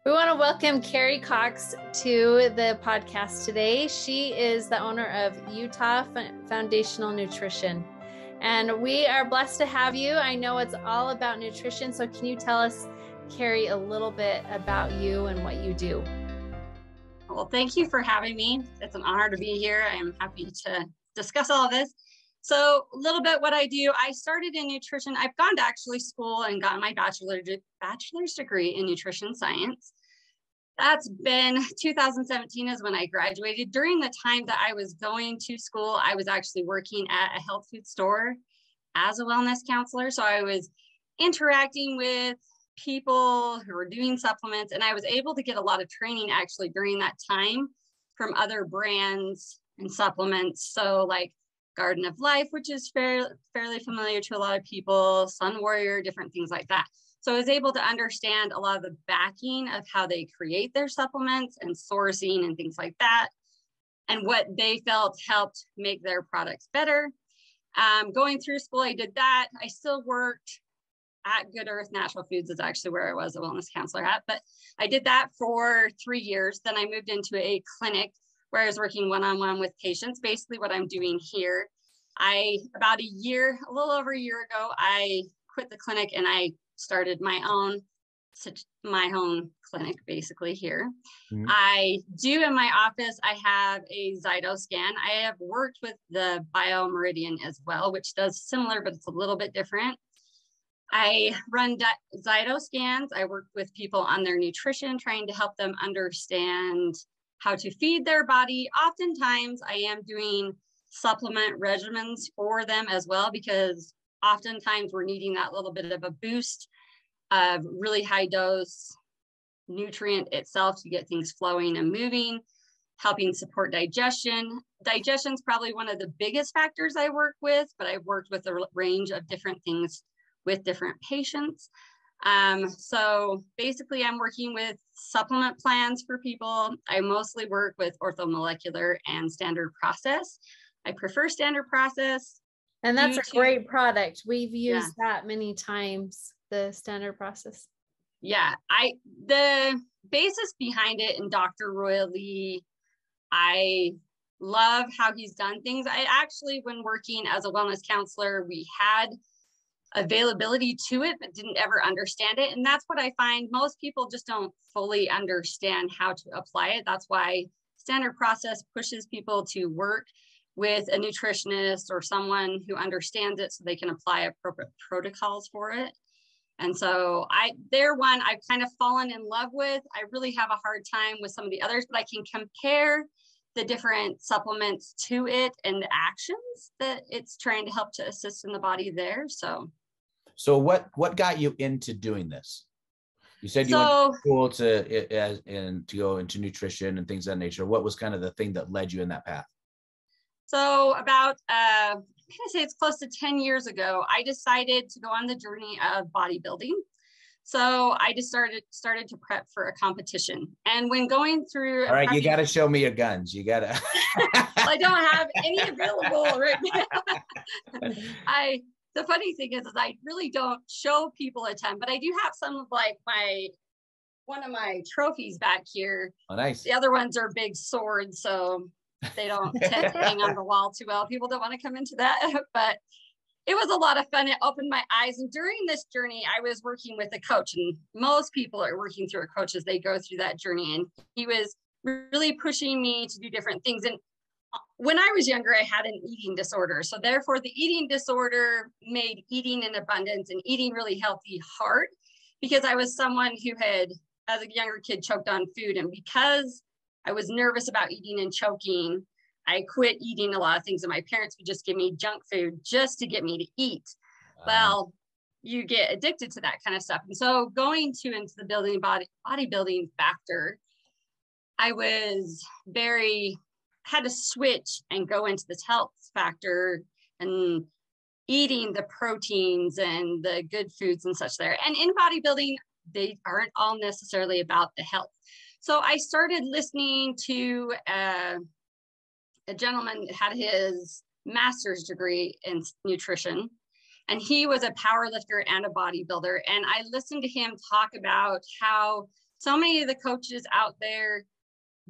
We want to welcome Carie Cox to the podcast today. She is the owner of Utah Foundational Nutrition, and we are blessed to have you. I know it's all about nutrition, so can you tell us, Carie, a little bit about you and what you do? Well, thank you for having me. It's an honor to be here. I am happy to discuss all of this. So a little bit what I do, I started in nutrition. I've gone to school and gotten my bachelor's degree in nutrition science. That's been 2017 is when I graduated. During the time that I was going to school, I was actually working at a health food store as a wellness counselor. So I was interacting with people who were doing supplements, and I was able to get a lot of training actually during that time from other brands and supplements. So like Garden of Life, which is fairly familiar to a lot of people, Sun Warrior, different things like that. So I was able to understand a lot of the backing of how they create their supplements and sourcing and things like that, and what they felt helped make their products better. Going through school, I did that. I still worked at Good Earth Natural Foods is actually where I was a wellness counselor at, but I did that for 3 years. Then I moved into a clinic where I was working one-on-one with patients, basically what I'm doing here. About a little over a year ago, I quit the clinic and I started my own clinic basically here. Mm-hmm. I do in my office, I have a Zyto Scan. I have worked with the Biomeridian as well, which does similar, but it's a little bit different. I run Zyto Scans. I work with people on their nutrition, trying to help them understand how to feed their body. Oftentimes I am doing supplement regimens for them as well, because oftentimes we're needing that little bit of a boost of really high dose nutrient itself to get things flowing and moving, helping support digestion. Digestion is probably one of the biggest factors I work with, but I've worked with a range of different things with different patients. So basically I'm working with supplement plans for people. I mostly work with orthomolecular and standard process. I prefer standard process. And that's a great product. We've used that many times, the standard process. Yeah, the basis behind it, and Dr. Roy Lee, I love how he's done things. I actually, when working as a wellness counselor, we had availability to it, but didn't ever understand it. And that's what I find most people just don't fully understand how to apply it. That's why standard process pushes people to work with a nutritionist or someone who understands it so they can apply appropriate protocols for it. And so they're one I've kind of fallen in love with. I really have a hard time with some of the others, but I can compare the different supplements to it and the actions that it's trying to help to assist in the body there. So what got you into doing this? You said you went to school to go into nutrition and things of that nature. What was kind of the thing that led you in that path? So about, I'm going to say it's close to 10 years ago, I decided to go on the journey of bodybuilding. So I just started to prep for a competition. And when going through— All right, you got to show me your guns. You got to. I don't have any available right now. The funny thing is I really don't show people a ton, but I do have some of like one of my trophies back here. Oh, nice. The other ones are big swords, so they don't tend to hang on the wall too well. People don't want to come into that, but it was a lot of fun. It opened my eyes. And during this journey, I was working with a coach, and most people are working through a coach as they go through that journey. And he was really pushing me to do different things. And when I was younger, I had an eating disorder. So therefore the eating disorder made eating in abundance and eating really healthy hard, because I was someone who had, as a younger kid, choked on food. And because I was nervous about eating and choking, I quit eating a lot of things, and my parents would just give me junk food just to get me to eat. Well, you get addicted to that kind of stuff. And so going into the bodybuilding factor, I was had to switch and go into this health factor and eating the proteins and the good foods and such there. And in bodybuilding, they aren't all necessarily about the health. So I started listening to a gentleman that had his master's degree in nutrition, and he was a power lifter and a bodybuilder. And I listened to him talk about how so many of the coaches out there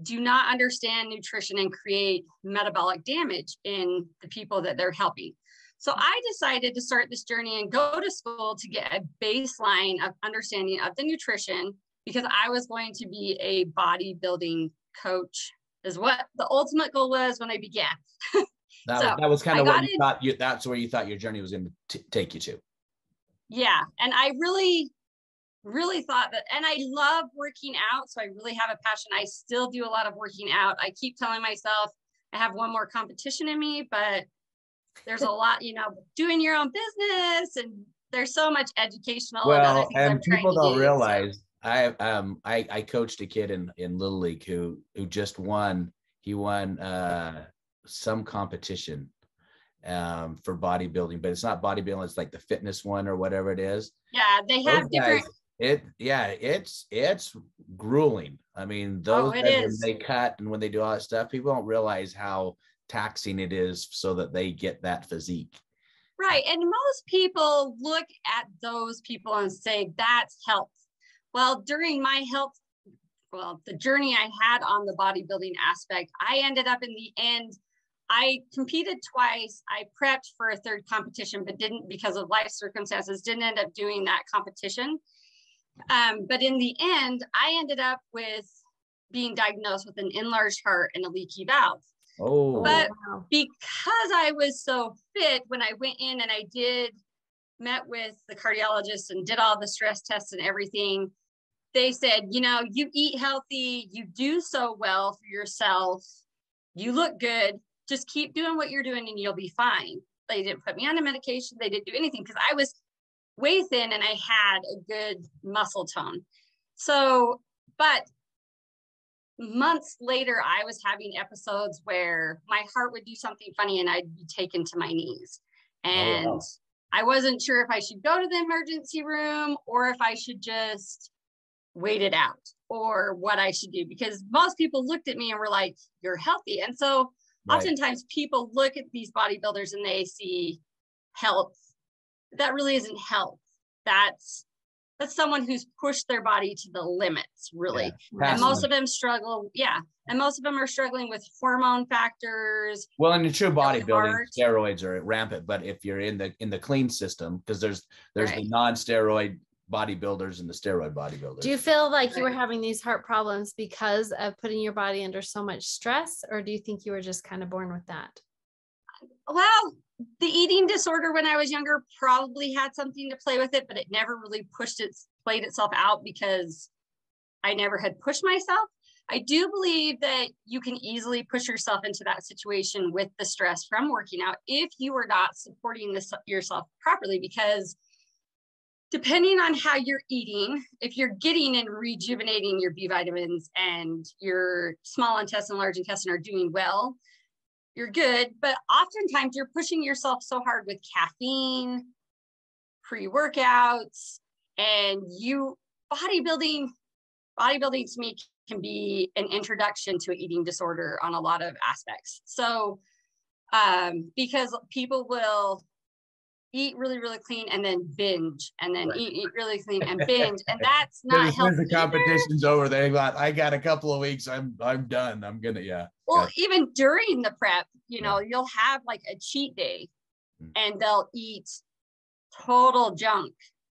do not understand nutrition and create metabolic damage in the people that they're helping. So I decided to start this journey and go to school to get a baseline of understanding of the nutrition, because I was going to be a bodybuilding coach, is what the ultimate goal was when I began. That was kind of what you thought that's where you thought your journey was going to take you to. Yeah. And I really thought that, and I love working out. So I really have a passion. I still do a lot of working out. I keep telling myself I have one more competition in me, but there's a lot, doing your own business, and there's so much educational and other things and people don't realize. I coached a kid in Little League who just won. He won some competition for bodybuilding, but it's not bodybuilding. It's like the fitness one or whatever it is. Yeah, they have different. It's grueling. I mean, those guys, when they cut and when they do all that stuff, people don't realize how taxing it is so that they get that physique. Right. And most people look at those people and say, that's health. Well, during my the journey I had on the bodybuilding aspect, I ended up in the end, I competed twice. I prepped for a third competition, but didn't, because of life circumstances, didn't end up doing that competition. But in the end, I ended up with being diagnosed with an enlarged heart and a leaky valve. Oh, but wow. Because I was so fit, when I went in and I met with the cardiologist and did all the stress tests and everything, they said, you eat healthy, you do so well for yourself, you look good, just keep doing what you're doing and you'll be fine. They didn't put me on a medication. They didn't do anything because I was way thin and I had a good muscle tone. So, but months later, I was having episodes where my heart would do something funny and I'd be taken to my knees. And oh, wow. I wasn't sure if I should go to the emergency room or if I should just wait it out or what I should do, because most people looked at me and were like, you're healthy. And so oftentimes people look at these bodybuilders and they see health. That really isn't health. That's someone who's pushed their body to the limits, really. Yeah, and most of them struggle. Yeah. And most of them are struggling with hormone factors. Well, in the true bodybuilding, steroids are rampant, but if you're in the clean system, because there's the non-steroid bodybuilders and the steroid bodybuilders. Do you feel like you were having these heart problems because of putting your body under so much stress, or do you think you were just kind of born with that? Well, the eating disorder when I was younger probably had something to play with it, but it never really played itself out because I never had pushed myself. I do believe that you can easily push yourself into that situation with the stress from working out if you are not supporting yourself properly, because depending on how you're eating, if you're getting and rejuvenating your B vitamins and your small intestine, large intestine are doing well, you're good. But oftentimes you're pushing yourself so hard with caffeine, pre-workouts, and bodybuilding to me can be an introduction to an eating disorder on a lot of aspects. So because people will eat really, really clean and then binge, and then eat really clean and binge, and that's not healthy. The competition's over, they got, I got a couple of weeks, I'm done, I'm gonna Well, even during the prep, you'll have like a cheat day and they'll eat total junk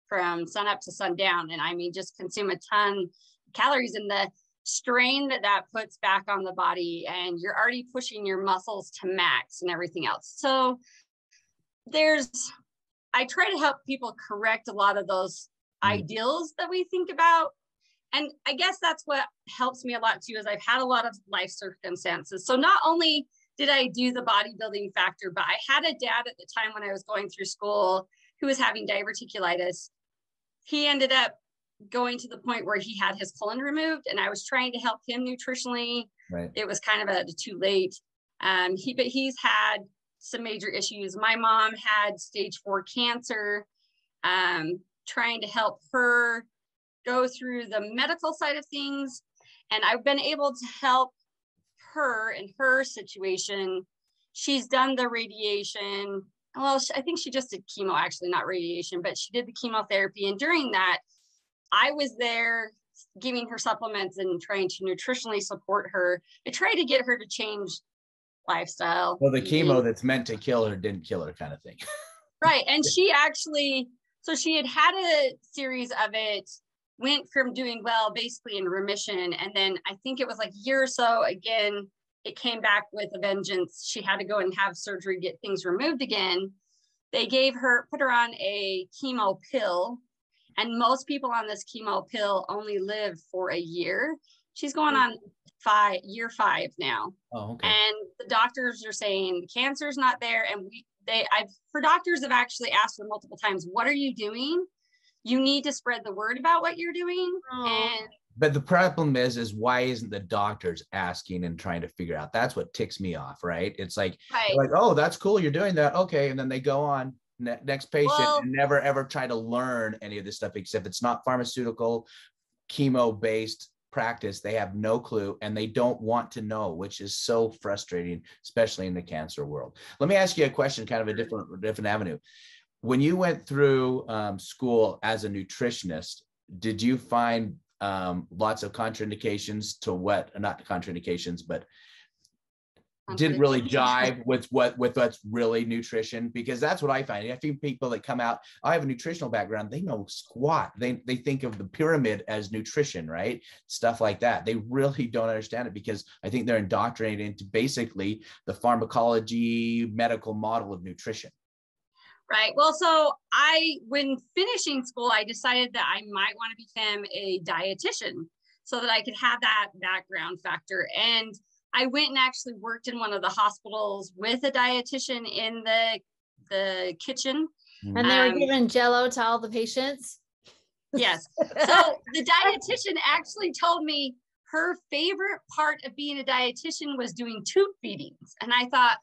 from sun up to sundown, and I mean just consume a ton of calories, and the strain that puts back on the body, and you're already pushing your muscles to max and everything else. So I try to help people correct a lot of those ideals that we think about. And I guess that's what helps me a lot too, is I've had a lot of life circumstances. So not only did I do the bodybuilding factor, but I had a dad at the time when I was going through school who was having diverticulitis. He ended up going to the point where he had his colon removed, and I was trying to help him nutritionally. Right. It was kind of too late. But he's had some major issues. My mom had stage 4 cancer, trying to help her go through the medical side of things. And I've been able to help her in her situation. She's done the radiation. Well, I think she just did chemo, actually, not radiation, but she did the chemotherapy. And during that, I was there giving her supplements and trying to nutritionally support her. I tried to get her to change lifestyle. Well, the chemo that's meant to kill her didn't kill her, kind of thing. Right. And she actually, so she had a series of it, went from doing well, basically in remission. And then I think it was like a year or so, again, it came back with a vengeance. She had to go and have surgery, get things removed again. They put her on a chemo pill. And most people on this chemo pill only live for a year. She's going on year 5 now. Oh, okay. And the doctors are saying the cancer's not there. And her doctors have actually asked her multiple times, what are you doing? You need to spread the word about what you're doing. But the problem is why isn't the doctors asking and trying to figure out? That's what ticks me off, right? It's like, oh, that's cool, you're doing that. Okay. And then they go on next patient and never ever try to learn any of this stuff, except it's not pharmaceutical, chemo-based practice. They have no clue and they don't want to know, which is so frustrating, especially in the cancer world. Let me ask you a question, kind of a different avenue. When you went through school as a nutritionist, did you find lots of contraindications to not contraindications, but didn't really jive with what's really nutrition? Because that's what I find. I think people that come out, I have a nutritional background, they know squat. They think of the pyramid as nutrition, right? Stuff like that. They really don't understand it because I think they're indoctrinated into basically the pharmacology medical model of nutrition. Right. Well, so when finishing school, I decided that I might want to become a dietitian so that I could have that background factor. And I went and actually worked in one of the hospitals with a dietitian in the kitchen. And they were giving Jell-O to all the patients? Yes. So the dietitian actually told me her favorite part of being a dietitian was doing tube feedings. And I thought,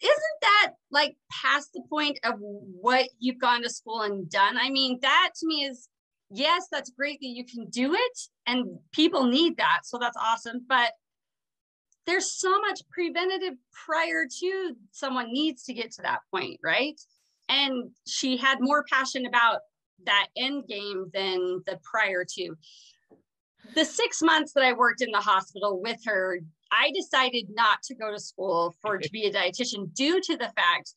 isn't that like past the point of what you've gone to school and done? I mean, that to me is, yes, that's great that you can do it and people need that. So that's awesome. But there's so much preventative prior to someone needs to get to that point, right? And she had more passion about that end game than the prior to. The 6 months that I worked in the hospital with her, I decided not to go to school to be a dietitian due to the fact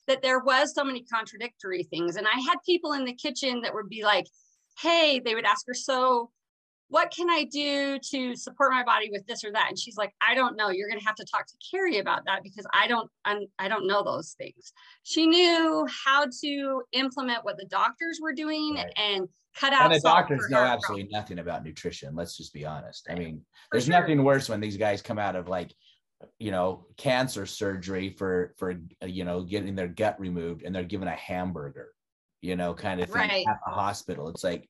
that there was so many contradictory things. And I had people in the kitchen that would be like, hey, they would ask her, so what can I do to support my body with this or that? And she's like, I don't know. You're going to have to talk to Carie about that because I don't know those things. She knew how to implement what the doctors were doing and cut out. And the doctors know absolutely nothing about nutrition. Let's just be honest. I mean, there's nothing worse when these guys come out of like, cancer surgery for getting their gut removed and they're given a hamburger, kind of thing at the hospital. It's like,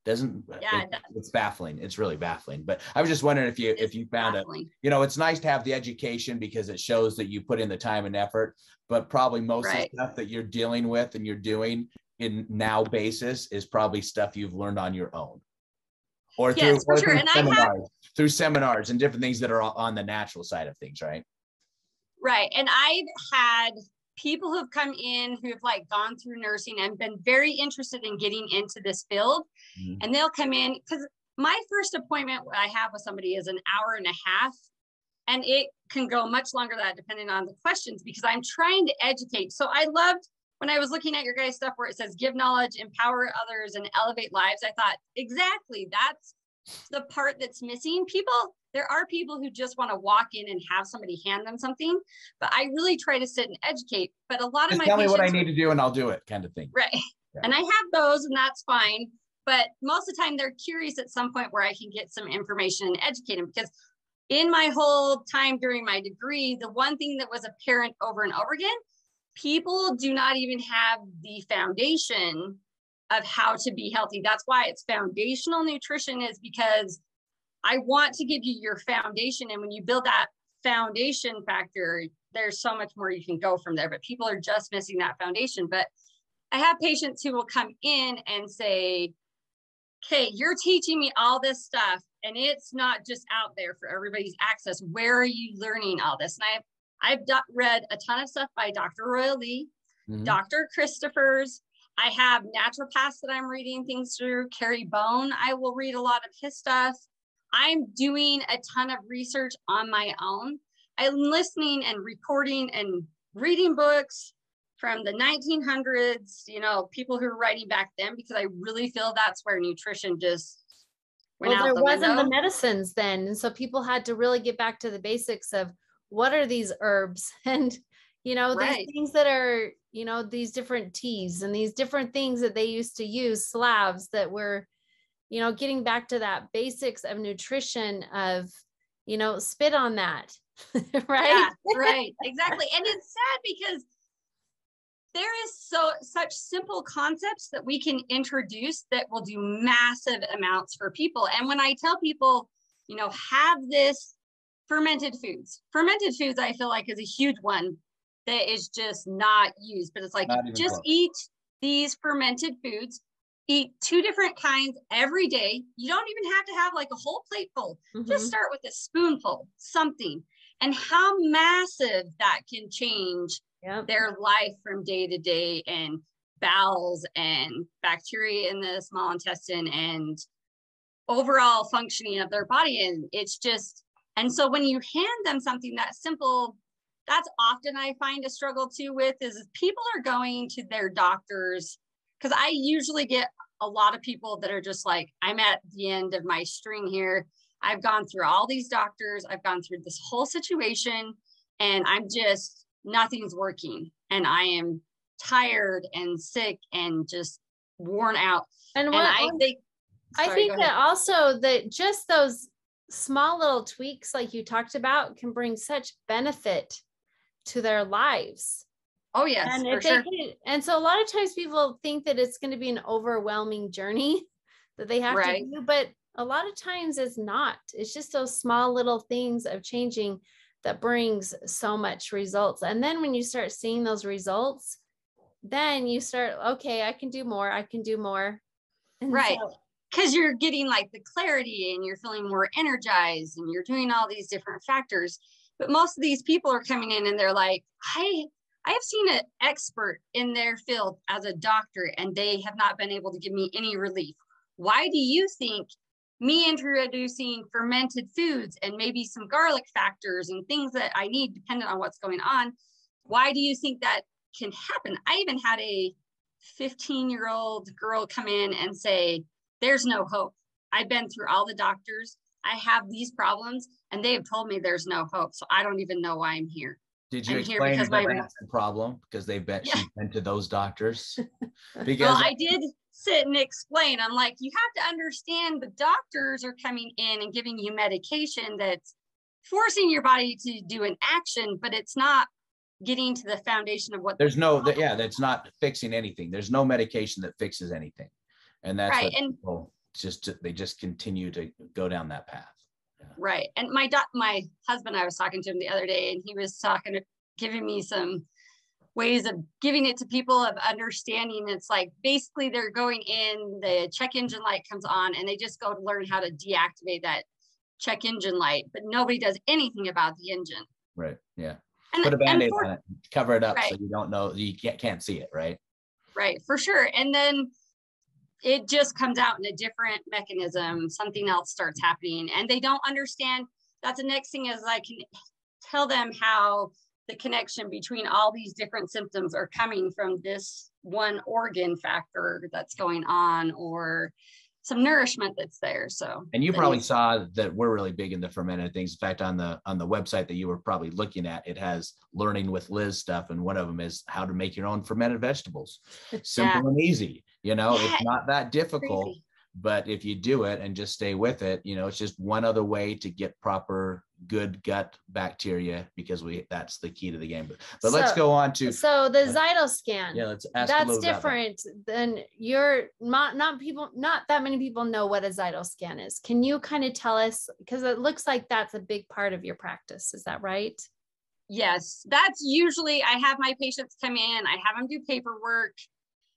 it's baffling. It's really baffling. But I was just wondering if you found it's nice to have the education because it shows that you put in the time and effort, but probably most of the stuff that you're dealing with and you're doing in now basis is probably stuff you've learned on your own or through seminars and different things that are on the natural side of things. Right. And I've had people who have come in who have like gone through nursing and been very interested in getting into this field. Mm-hmm. And they'll come in because my first appointment I have with somebody is an hour and a half. And it can go much longer than that depending on the questions because I'm trying to educate. So I loved when I was looking at your guys' stuff where it says give knowledge, empower others, and elevate lives. I thought, exactly, that's the part that's missing. There are people who just want to walk in and have somebody hand them something, but I really try to sit and educate. But a lot of my tell me what I need to do and I'll do it, kind of thing. Right. Yeah. And I have those and that's fine. But most of the time they're curious at some point where I can get some information and educate them because in my whole time during my degree, the one thing that was apparent over and over again, people do not even have the foundation of how to be healthy. That's why it's foundational nutrition, is because I want to give you your foundation. And when you build that foundation factor, there's so much more you can go from there, but people are just missing that foundation. But I have patients who will come in and say, okay, you're teaching me all this stuff and it's not just out there for everybody's access. Where are you learning all this? And I've read a ton of stuff by Dr. Royal Lee, Dr. Christopher's. I have naturopaths that I'm reading things through. Carie, I will read a lot of his stuff. I'm doing a ton of research on my own. I'm listening and recording and reading books from the 1900s, you know, people who were writing back then, because I really feel that's where nutrition just went out the window. Well, there wasn't the medicines then. And so people had to really get back to the basics of what are these herbs and, you know, these things that are, you know, these different teas and these different things that they used to use, slabs that were, you know, getting back to that basics of nutrition of, you know, spit on that. Right. Yeah, right. Exactly. And it's sad because there is such simple concepts that we can introduce that will do massive amounts for people. And when I tell people, you know, have this fermented foods, I feel like is a huge one that is just not used, but it's like, just eat these fermented foods, eat 2 different kinds every day. You don't even have to have like a whole plate full. Just start with a spoonful, something, and how massive that can change their life from day to day, and bowels and bacteria in the small intestine and overall functioning of their body. And it's just, and so when you hand them something that simple, that's often I find a struggle too with is people are going to their doctors, because I usually get a lot of people that are just like, I'm at the end of my string here. I've gone through all these doctors. I've gone through this whole situation and I'm just, nothing's working. And I am tired and sick and just worn out. And I think that also that just those small little tweaks, like you talked about, can bring such benefit to their lives. Oh yes, and for sure. And so a lot of times people think that it's going to be an overwhelming journey that they have to do, but a lot of times it's not. It's just those small little things of changing that brings so much results. And then when you start seeing those results, then you start, okay, I can do more. And because you're getting like the clarity and you're feeling more energized and you're doing all these different factors. But most of these people are coming in and they're like, I have seen an expert in their field as a doctor and they have not been able to give me any relief. Why do you think me introducing fermented foods and maybe some garlic factors and things that I need depending on what's going on, why do you think that can happen? I even had a 15-year-old girl come in and say, there's no hope. I've been through all the doctors. I have these problems and they have told me there's no hope. So I don't even know why I'm here. Did you explain that that's the problem? Because she's been to those doctors? Because I did sit and explain. I'm like, you have to understand the doctors are coming in and giving you medication that's forcing your body to do an action, but it's not getting to the foundation of what that's not fixing anything. There's no medication that fixes anything. And that's what people they just continue to go down that path. Yeah. Right. And my husband, I was talking to him the other day and he was giving me some ways of giving it to people of understanding. It's like, basically they're going in, the check engine light comes on and they just go to learn how to deactivate that check engine light, but nobody does anything about the engine. Right. Yeah. Put a Band-Aid on it, cover it up so you don't know, you can't see it. Right. Right. For sure. And then it just comes out in a different mechanism. Something else starts happening and they don't understand. That's the next thing is I can tell them how the connection between all these different symptoms are coming from this one organ factor that's going on or some nourishment that's there. So, and you probably saw that we're really big into fermented things. In fact, on the website that you were probably looking at, it has learning with Liz stuff. And one of them is how to make your own fermented vegetables. Simple and easy. You know, it's not that difficult, but if you do it and just stay with it, you know, it's just one other way to get proper good gut bacteria, because that's the key to the game. But let's go on to the Zyto Scan. Yeah, let's ask. That's different than not that many people know what a Zyto Scan is. Can you kind of tell us, because it looks like that's a big part of your practice, is that right? Yes, that's usually, I have my patients come in, I have them do paperwork.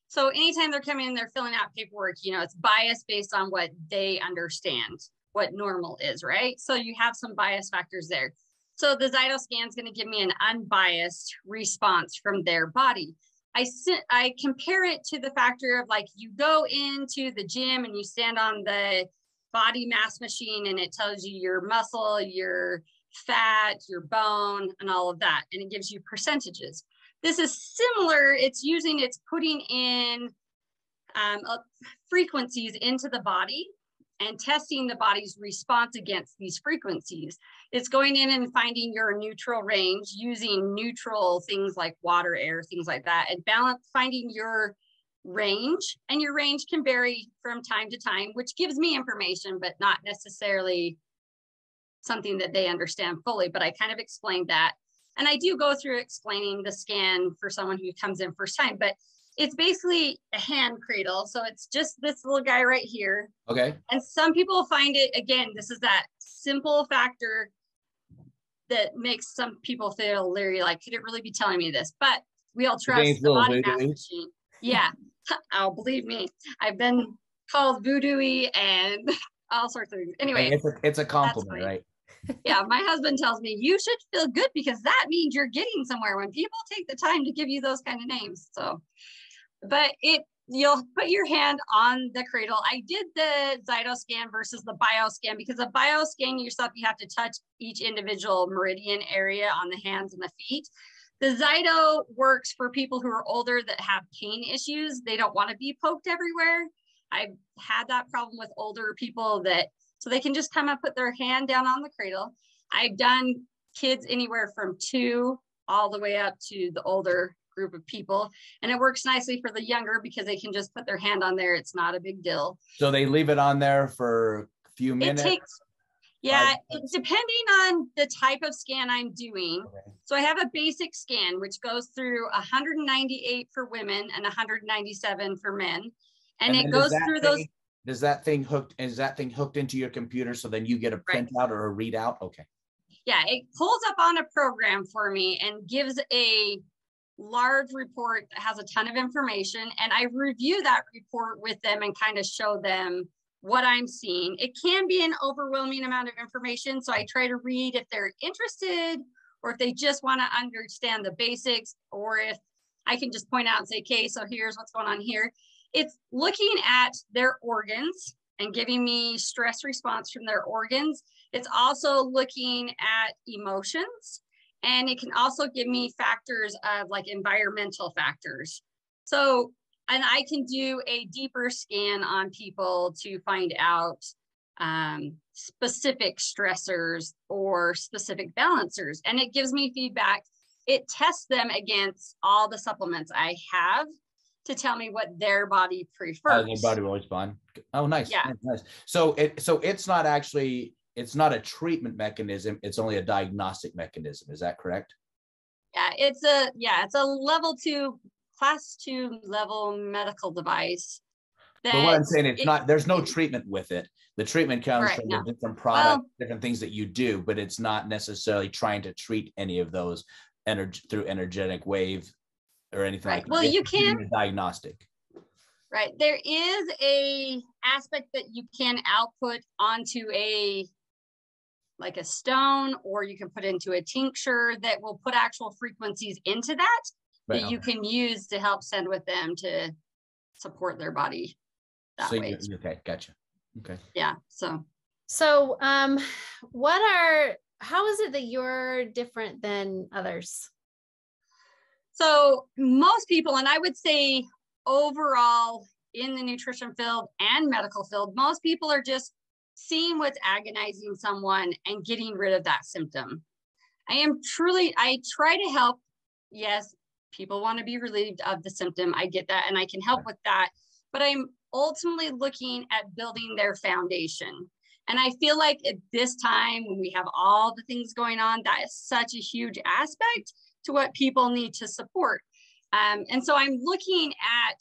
So anytime they're coming in, they're filling out paperwork, you know, it's biased based on what they understand, what normal is, right? So you have some bias factors there. So the Zyto Scan is going to give me an unbiased response from their body. I compare it to the factor of like, you go into the gym and you stand on the body mass machine and it tells you your muscle, your fat, your bone, and all of that. And it gives you percentages. This is similar. It's putting in frequencies into the body and testing the body's response against these frequencies. It's going in and finding your neutral range using neutral things like water, air, things like that, and finding your range. And your range can vary from time to time, which gives me information, but not necessarily something that they understand fully. But I kind of explained that. And I do go through explaining the scan for someone who comes in first time, but it's basically a hand cradle. So it's just this little guy right here. Okay. And some people find it, again, this is that simple factor that makes some people feel leery, like, could it really be telling me this? But we all trust the body mass machine. Yeah. Oh, believe me, I've been called voodoo-y and all sorts of things. Anyway. It's a compliment, right? Yeah, my husband tells me you should feel good because that means you're getting somewhere when people take the time to give you those kind of names. So, but you'll put your hand on the cradle. I did the Zyto Scan versus the bioscan because the bioscan yourself, you have to touch each individual meridian area on the hands and the feet. The Zyto works for people who are older that have pain issues. They don't want to be poked everywhere. I've had that problem with older people so they can just come and put their hand down on the cradle. I've done kids anywhere from 2 all the way up to the older group of people. And it works nicely for the younger because they can just put their hand on there. It's not a big deal. So they leave it on there for a few minutes? It's depending on the type of scan I'm doing. Okay. So I have a basic scan, which goes through 198 for women and 197 for men. And it goes through those. Is that thing hooked into your computer so then you get a printout or a readout? Okay. Yeah, it pulls up on a program for me and gives a large report that has a ton of information. And I review that report with them and kind of show them what I'm seeing. It can be an overwhelming amount of information. So I try to read if they're interested or if they just want to understand the basics, or if I can just point out and say, okay, so here's what's going on here. It's looking at their organs and giving me stress response from their organs. It's also looking at emotions, and it can also give me factors of like environmental factors. So, and I can do a deeper scan on people to find out specific stressors or specific balancers, and it gives me feedback. It tests them against all the supplements I have to tell me what their body prefers. Their body will respond. Oh, nice. Yeah. Nice. So it's not a treatment mechanism. It's only a diagnostic mechanism. Is that correct? Yeah, it's a level 2, class 2 level medical device. But what I'm saying, there's no treatment with it. The treatment comes from the different products, different things that you do, but it's not necessarily trying to treat any of those through energetic wave or anything like that. Well, you can diagnostic. Right. There is a aspect that you can output onto like a stone, or you can put into a tincture that will put actual frequencies into that you can use to help send with them to support their body that way. Okay, gotcha. Okay. Yeah. So how is it that you're different than others? So most people, and I would say overall in the nutrition field and medical field, most people are just seeing what's agonizing someone and getting rid of that symptom. I try to help. Yes, people want to be relieved of the symptom. I get that, and I can help with that. But I'm ultimately looking at building their foundation. And I feel like at this time, when we have all the things going on, that is such a huge aspect to what people need to support. And so I'm looking at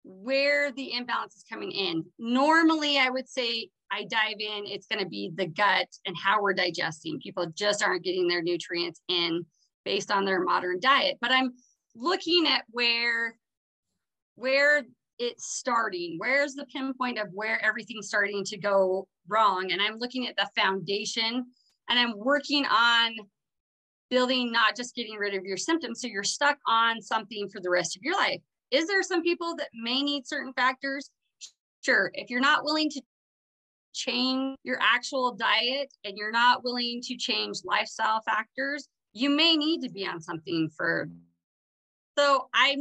where the imbalance is coming in. Normally, I would say I dive in, it's going to be the gut and how we're digesting. People just aren't getting their nutrients in based on their modern diet. But I'm looking at where it's starting. Where's the pinpoint of where everything's starting to go wrong? And I'm looking at the foundation, and I'm working on building, not just getting rid of your symptoms. So you're stuck on something for the rest of your life. Is there some people that may need certain factors? Sure. If you're not willing to change your actual diet and you're not willing to change lifestyle factors, you may need to be on something for. So I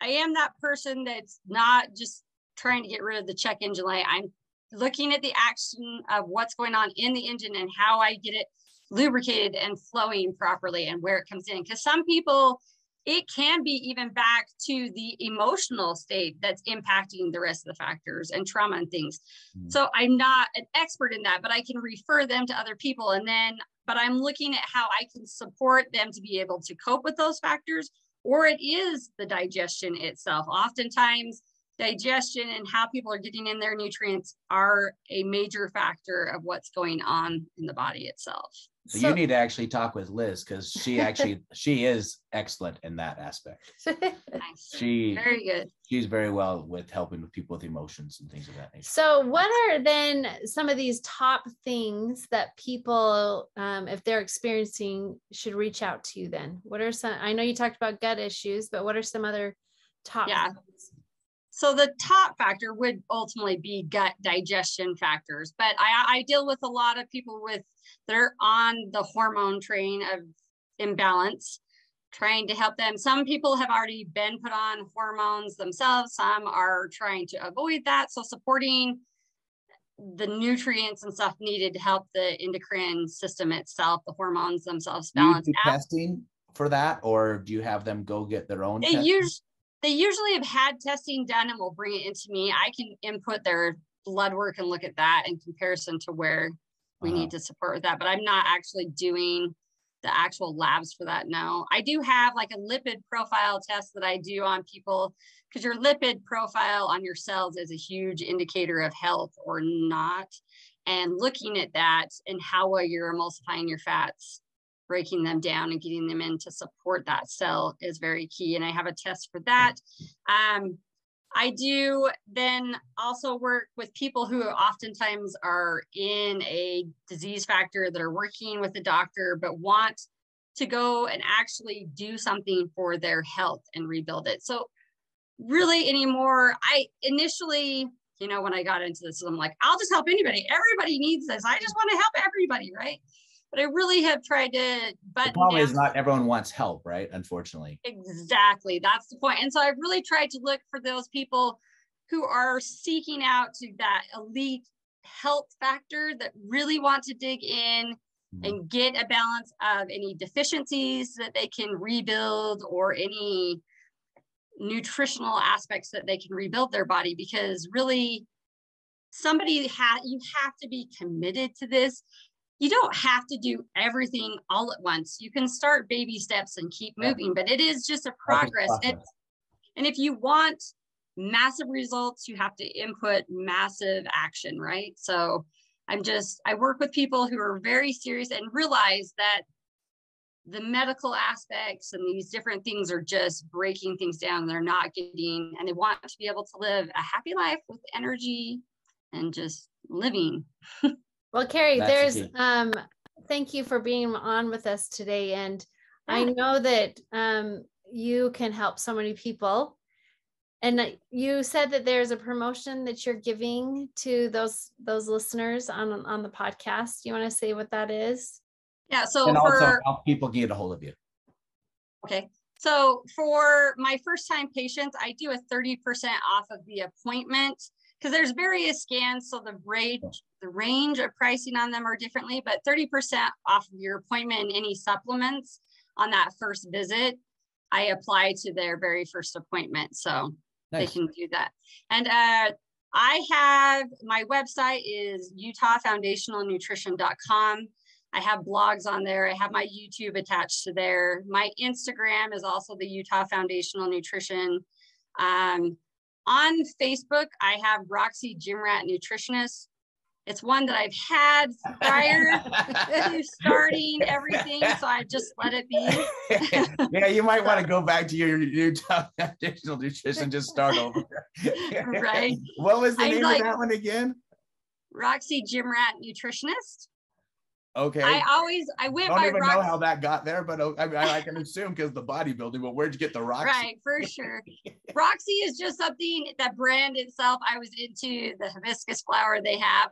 am that person that's not just trying to get rid of the check engine light. I'm looking at the action of what's going on in the engine and how I get it lubricated and flowing properly and where it comes in. Because some people, it can be even back to the emotional state that's impacting the rest of the factors and trauma and things. So I'm not an expert in that, but I can refer them to other people. But I'm looking at how I can support them to be able to cope with those factors, or it is the digestion itself. Oftentimes, digestion and how people are getting in their nutrients are a major factor of what's going on in the body itself. So you need to actually talk with Liz, because she is excellent in that aspect. Nice. Very good. She's very well with helping with people with emotions and things of that nature. So what are then some of these top things that people, if they're experiencing, should reach out to you then? What are some, I know you talked about gut issues, but what are some other top things? So the top factor would ultimately be gut digestion factors, but I deal with a lot of people that are on the hormone train of imbalance, trying to help them. Some people have already been put on hormones themselves. Some are trying to avoid that. So supporting the nutrients and stuff needed to help the endocrine system itself, the hormones themselves balance. Do you do testing for that, or do you have them go get their own testing? They usually have had testing done and will bring it into me. I can input their blood work and look at that in comparison to where we need to support with that. But I'm not actually doing the actual labs for that now. I do have like a lipid profile test that I do on people, because your lipid profile on your cells is a huge indicator of health or not. And looking at that and how well you're emulsifying your fats, breaking them down and getting them in to support that cell is very key. And I have a test for that. I do then also work with people who oftentimes are in a disease factor that are working with a doctor, but want to go and actually do something for their health and rebuild it. So really anymore, I initially, when I got into this, I'm like, I'll just help anybody. Everybody needs this. I just want to help everybody, right? But I really have tried to button down. The problem is not everyone wants help, right? Unfortunately. Exactly. That's the point. And so I've really tried to look for those people who are seeking out to that elite health factor, that really want to dig in and get a balance of any deficiencies that they can rebuild, or any nutritional aspects that they can rebuild their body. Because really, you have to be committed to this. You don't have to do everything all at once. You can start baby steps and keep moving, but it is just a progress. And if you want massive results, you have to input massive action, right? So I work with people who are very serious and realize that the medical aspects and these different things are just breaking things down. They're not getting, and they want to be able to live a happy life with energy and just living. Well, Carie, thank you for being on with us today. And I know that you can help so many people. And you said that there's a promotion that you're giving to those listeners on the podcast. Do you want to say what that is? Yeah. So and also how people get a hold of you. Okay. So for my first time patients, I do a 30% off of the appointment, because there's various scans. So the range of pricing on them are differently, but 30% off of your appointment and any supplements on that first visit, I apply to their very first appointment. So they can do that. And I have, my website is utahfoundationalnutrition.com. I have blogs on there. I have my YouTube attached to there. My Instagram is also the Utah Foundational Nutrition. On Facebook, I have Roxy Gymrat Nutritionist. It's one that I've had prior to starting everything, so I just let it be. Yeah, you might want to go back to your Utah Foundational Nutrition, just start over. Right. What was the name of that one again? Roxy Gymrat Nutritionist. Okay. I went Don't by even Roxy. know how that got there, but I can assume because the bodybuilding, but where'd you get the Roxy? Right, for sure. Roxy is just something, that brand itself, I was into the hibiscus flower they have.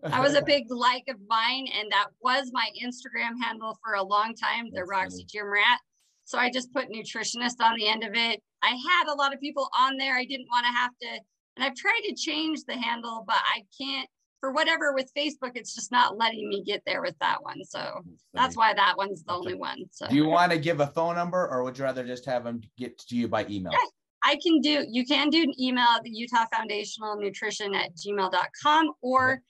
That was a big like of mine, and that was my Instagram handle for a long time, the Roxy Gym Rat. So I just put nutritionist on the end of it. I had a lot of people on there. I didn't want to have to, and I've tried to change the handle, but I can't, for whatever, with Facebook, it's just not letting me get there with that one. So that's why that one's the only one. So do you want to give a phone number, or would you rather just have them get to you by email? Yeah, you can do an email at the Utah Foundational Nutrition at gmail.com, or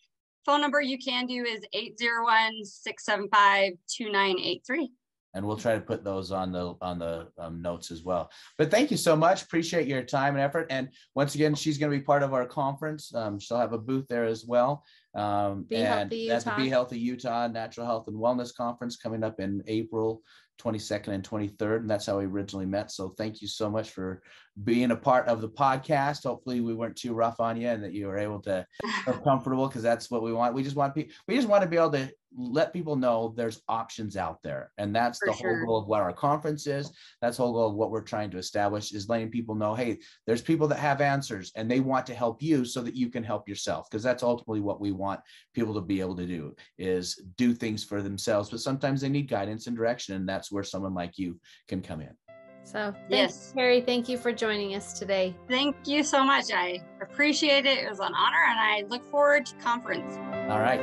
phone number you can do is 801-675-2983. And we'll try to put those on the notes as well. But thank you so much. Appreciate your time and effort. And once again, she's going to be part of our conference. She'll have a booth there as well. Be Healthy Utah. That's the Be Healthy Utah Natural Health and Wellness Conference coming up in April 22nd and 23rd. And that's how we originally met. So thank you so much for being a part of the podcast. Hopefully we weren't too rough on you and that you were able to feel comfortable, because that's what we want. We just want to be able to let people know there's options out there. And that's the whole goal of what our conference is. That's the whole goal of what we're trying to establish, is letting people know, hey, there's people that have answers and they want to help you so that you can help yourself. Because that's ultimately what we want people to be able to do, is do things for themselves. But sometimes they need guidance and direction. And that's where someone like you can come in. So thanks, Carie. Thank you for joining us today. Thank you so much. I appreciate it. It was an honor, and I look forward to conference. All right.